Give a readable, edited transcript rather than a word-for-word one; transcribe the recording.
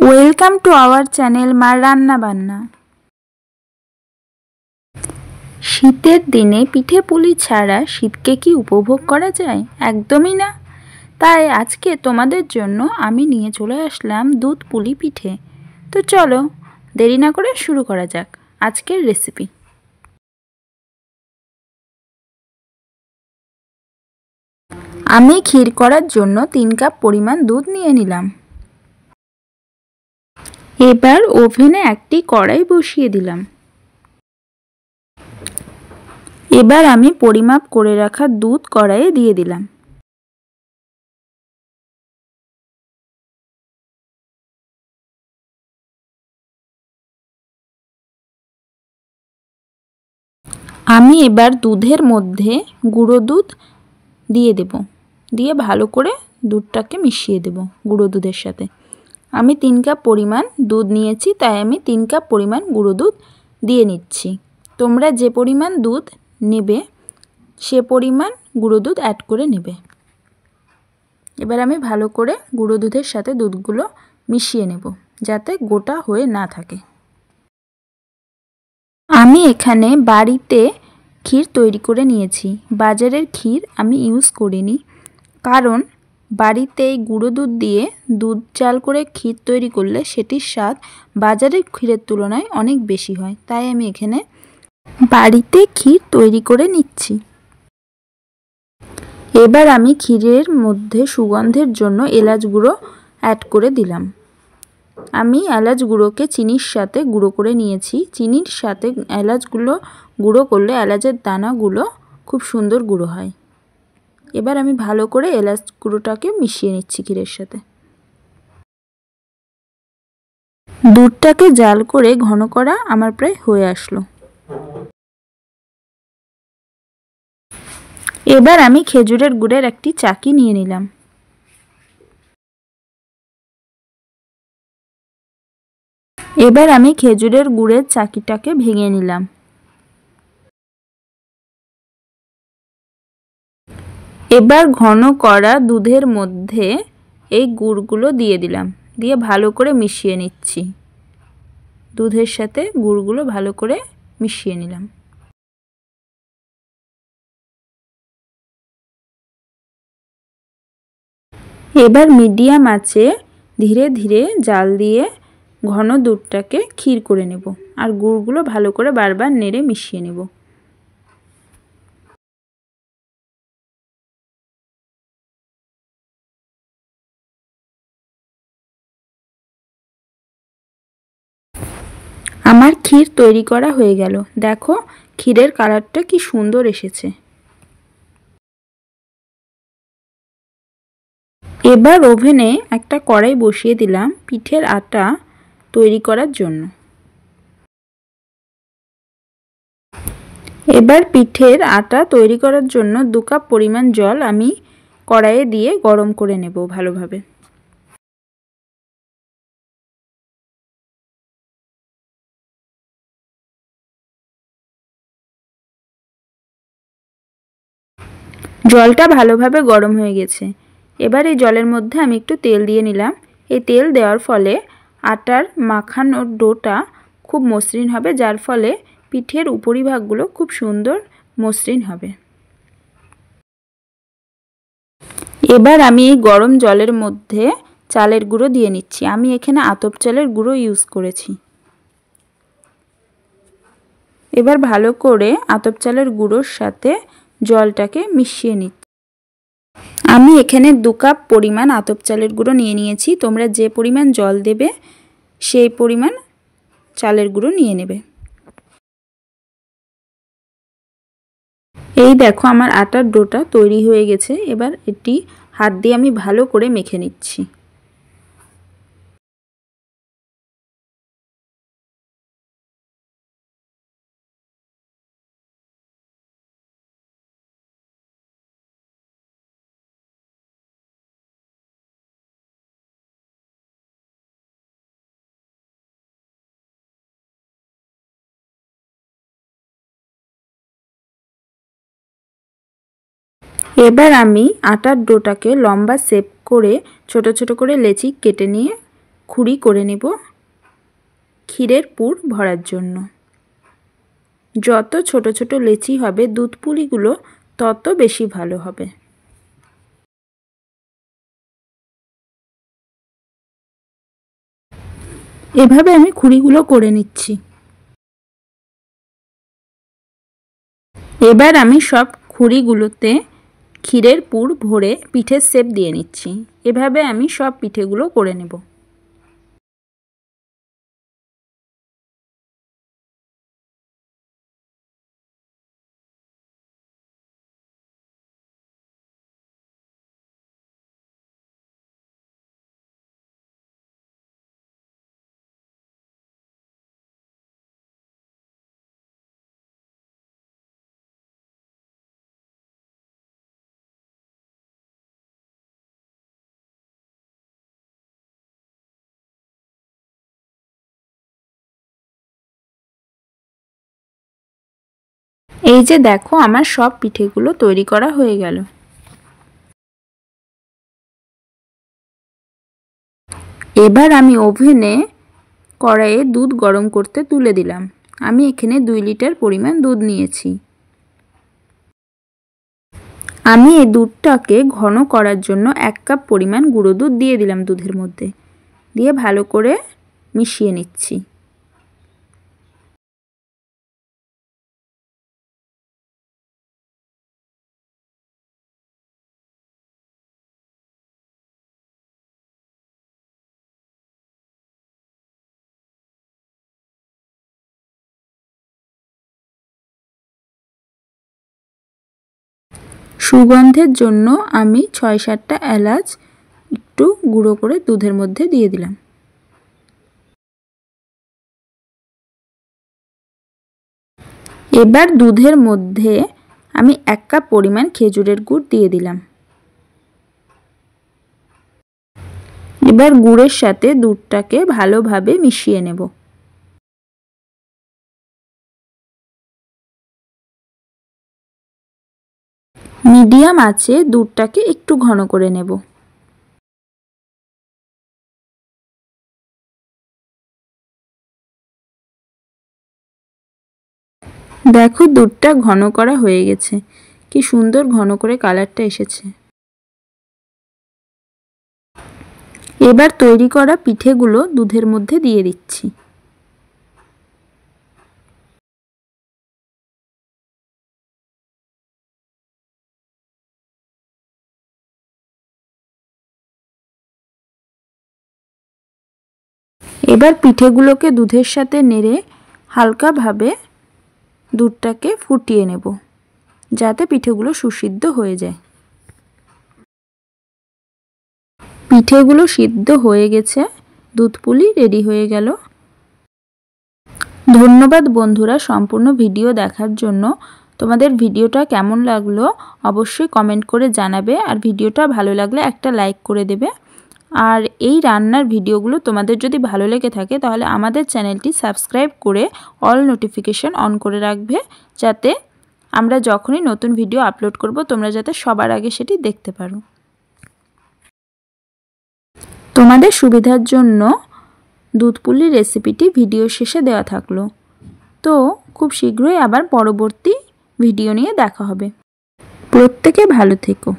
Welcome to our channel মার রান্না বান্না। শীতের দিনে পিঠে পুলি ছাড়া শীতকে কি উপভোগ করা যায়? একদমই না। তাই আজকে তোমাদের জন্য আমি নিয়ে চলে আসলাম দুধ পুলি পিঠে। তো চলো দেরি না করে শুরু করা যাক আজকের রেসিপি। আমি ক্ষীর করার জন্য 3 কাপ পরিমাণ দুধ নিয়ে নিলাম। এবার ওভেনে একটি কড়াই বসিয়ে দিলাম। এবার আমি পরিমাপ করে রাখা দুধ কড়াইয়ে দিয়ে দিলাম। আমি এবার দুধের মধ্যে গুঁড়ো দুধ দিয়ে দেব, দিয়ে ভালো করে দুধটাকে মিশিয়ে দেব গুঁড়ো দুধের সাথে। আমি 3 কাপ পরিমাণ দুধ নিয়েছি, তাই আমি 3 কাপ পরিমাণ গুঁড়ো দুধ দিয়ে নিচ্ছি। তোমরা যে পরিমাণ দুধ নেবে সে পরিমাণ গুঁড়ো দুধ অ্যাড করে নেবে। এবার আমি ভালো করে গুঁড়ো দুধের সাথে দুধগুলো মিশিয়ে নেব যাতে গোটা হয়ে না থাকে। আমি এখানে বাড়িতে ক্ষীর তৈরি করে নিয়েছি, বাজারের ক্ষীর আমি ইউজ করিনি, কারণ বাড়িতে গুঁড়ো দুধ দিয়ে দুধ চাল করে ক্ষীর তৈরি করলে সেটির স্বাদ বাজারের ক্ষীরের তুলনায় অনেক বেশি হয়, তাই আমি এখানে বাড়িতে ক্ষীর তৈরি করে নিচ্ছি। এবার আমি ক্ষীরের মধ্যে সুগন্ধের জন্য এলাচ গুঁড়ো অ্যাড করে দিলাম। আমি এলাচ গুঁড়োকে চিনির সাথে গুঁড়ো করে নিয়েছি। চিনির সাথে এলাচগুলো গুঁড়ো করলে এলাচের দানাগুলো খুব সুন্দর গুঁড়ো হয়। এবার আমি ভালো করে এলাচ গুঁড়োটাকে মিশিয়ে নিচ্ছি ক্ষীরের সাথে। দুধটাকে জাল করে ঘন করা আমার প্রায় হয়ে আসলো। এবার আমি খেজুরের গুড়ের একটি চাকি নিয়ে নিলাম। এবার আমি খেজুরের গুড়ের চাকিটাকে ভেঙে নিলাম। এবার ঘন করা দুধের মধ্যে এই গুড়গুলো দিয়ে দিলাম, দিয়ে ভালো করে মিশিয়ে নিচ্ছি। দুধের সাথে গুড়গুলো ভালো করে মিশিয়ে নিলাম। এবার মিডিয়াম আঁচে ধীরে ধীরে জাল দিয়ে ঘন দুধটাকে ক্ষীর করে নেব, আর গুড়গুলো ভালো করে বারবার নেড়ে মিশিয়ে নেব। আমার ক্ষীর তৈরি করা হয়ে গেল। দেখো ক্ষীরের কালারটা কি সুন্দর এসেছে। এবার ওভেনে একটা কড়াই বসিয়ে দিলাম পিঠের আটা তৈরি করার জন্য। এবার পিঠের আটা তৈরি করার জন্য 2 কাপ পরিমাণ জল আমি কড়াইয়ে দিয়ে গরম করে নেব ভালোভাবে। জলটা ভালোভাবে গরম হয়ে গেছে। এবার এই জলের মধ্যে আমি একটু তেল দিয়ে নিলাম। এই তেল দেওয়ার ফলে আটার মাখানোর ডোটা খুব মসৃণ হবে, যার ফলে পিঠের উপরিভাগগুলো খুব সুন্দর মসৃণ হবে। এবার আমি এই গরম জলের মধ্যে চালের গুঁড়ো দিয়ে নিচ্ছি। আমি এখানে আতপ চালের গুঁড়ো ইউজ করেছি। এবার ভালো করে আতপ চালের গুঁড়োর সাথে জলটাকে মিশিয়ে নিচ্ছি। আমি এখানে 2 কাপ পরিমাণ আতপ চালের গুঁড়ো নিয়ে নিয়েছি। তোমরা যে পরিমাণ জল দেবে সেই পরিমাণ চালের গুঁড়ো নিয়ে নেবে। এই দেখো আমার আটার ডোটা তৈরি হয়ে গেছে। এবার এটি হাত দিয়ে আমি ভালো করে মেখে নিচ্ছি। এবার আমি আটার ডোটাকে লম্বা শেপ করে ছোট ছোট করে লেচি কেটে নিয়ে খুঁড়ি করে নেব ক্ষীরের পুর ভরার জন্য। যত ছোট ছোট লেচি হবে দুধ পুলিগুলো তত বেশি ভালো হবে। এভাবে আমি খুঁড়িগুলো করে নিচ্ছি। এবার আমি সব খুঁড়িগুলোতে ক্ষীরের পুর ভরে পিঠের শেপ দিয়ে নিচ্ছি। এভাবে আমি সব পিঠেগুলো করে নেব। এই যে দেখো আমার সব পিঠেগুলো তৈরি করা হয়ে গেল। এবার আমি ওভেনে কড়াইয়ে দুধ গরম করতে তুলে দিলাম। আমি এখানে 2 লিটার পরিমাণ দুধ নিয়েছি। আমি এই দুধটাকে ঘন করার জন্য 1 কাপ পরিমাণ গুঁড়ো দুধ দিয়ে দিলাম দুধের মধ্যে, দিয়ে ভালো করে মিশিয়ে নিচ্ছি। সুগন্ধের জন্য আমি 6-7টা এলাচ একটু গুঁড়ো করে দুধের মধ্যে দিয়ে দিলাম। এবার দুধের মধ্যে আমি 1 কাপ পরিমাণ খেজুরের গুড় দিয়ে দিলাম। এবার গুড়ের সাথে দুধটাকে ভালোভাবে মিশিয়ে নেব। মিডিয়াম আঁচে দুধটাকে একটু ঘন করে নেব। দেখো দুধটা ঘন করা হয়ে গেছে, কি সুন্দর ঘন করে কালারটা এসেছে। এবার তৈরি করা পিঠেগুলো দুধের মধ্যে দিয়ে দিচ্ছি। এবার পিঠেগুলোকে দুধের সাথে নেড়ে হালকাভাবে দুধটাকে ফুটিয়ে নেব, যাতে পিঠেগুলো সুসিদ্ধ হয়ে যায়। পিঠেগুলো সিদ্ধ হয়ে গেছে, দুধ পুলি রেডি হয়ে গেল। ধন্যবাদ বন্ধুরা সম্পূর্ণ ভিডিও দেখার জন্য। তোমাদের ভিডিওটা কেমন লাগলো অবশ্যই কমেন্ট করে জানাবে, আর ভিডিওটা ভালো লাগলে একটা লাইক করে দেবে। আর এই রান্নার ভিডিওগুলো তোমাদের যদি ভালো লেগে থাকে তাহলে আমাদের চ্যানেলটি সাবস্ক্রাইব করে অল নোটিফিকেশন অন করে রাখবে, যাতে আমরা যখনই নতুন ভিডিও আপলোড করব তোমরা যাতে সবার আগে সেটি দেখতে পারো। তোমাদের সুবিধার জন্য দুধ পুলির রেসিপিটি ভিডিও শেষে দেওয়া থাকলো। তো খুব শীঘ্রই আবার পরবর্তী ভিডিও নিয়ে দেখা হবে। প্রত্যেকে ভালো থেকো।